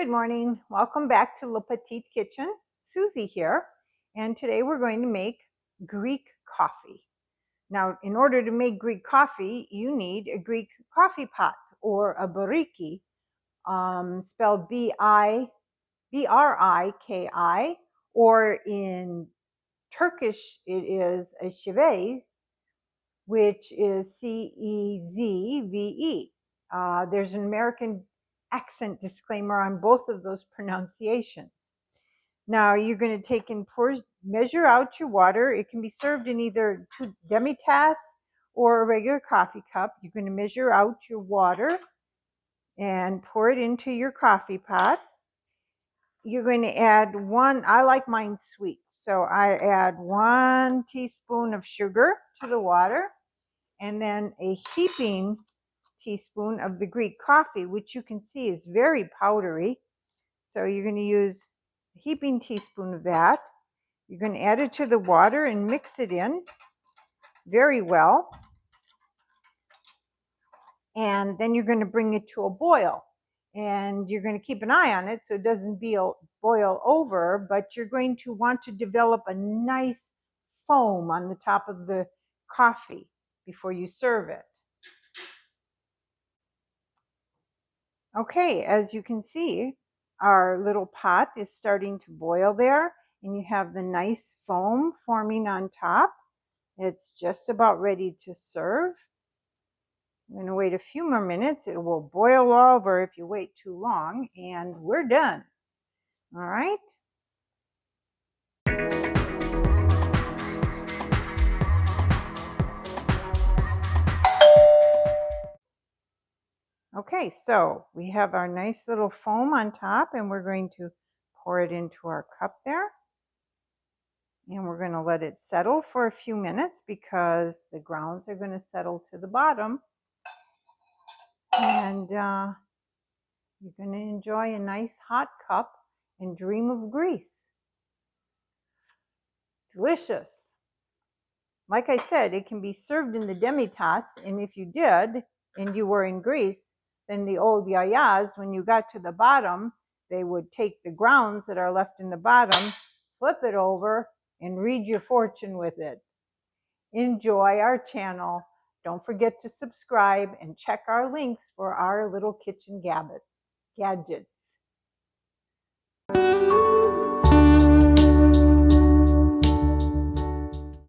Good morning. Welcome back to La Petite Kitchen. Susie here. And today we're going to make Greek coffee. Now, in order to make Greek coffee, you need a Greek coffee pot or a Briki, spelled B-R-I-K-I, or in Turkish it is a shevez, which is C-E-Z-V-E. There's an American accent disclaimer on both of those pronunciations. Now you're going to take and measure out your water. It can be served in either demitasse or a regular coffee cup. You're going to measure out your water and pour it into your coffee pot. You're going to add I like mine sweet, so I add 1 teaspoon of sugar to the water, and then a heaping teaspoon of the Greek coffee, which you can see is very powdery. So you're going to use a heaping teaspoon of that. You're going to add it to the water and mix it in very well. And then you're going to bring it to a boil. And you're going to keep an eye on it so it doesn't boil over, but you're going to want to develop a nice foam on the top of the coffee before you serve it. Okay, as you can see, our little pot is starting to boil there, and you have the nice foam forming on top. It's just about ready to serve. I'm going to wait a few more minutes. It will boil over if you wait too long, and we're done. All right. Okay, so we have our nice little foam on top, and we're going to pour it into our cup there. And we're going to let it settle for a few minutes because the grounds are going to settle to the bottom. And you're going to enjoy a nice hot cup and dream of Greece. Delicious. Like I said, it can be served in the demitasse, and if you did, and you were in Greece, then the old yayas, when you got to the bottom, they would take the grounds that are left in the bottom, flip it over, and read your fortune with it. Enjoy our channel. Don't forget to subscribe and check our links for our little kitchen gadgets.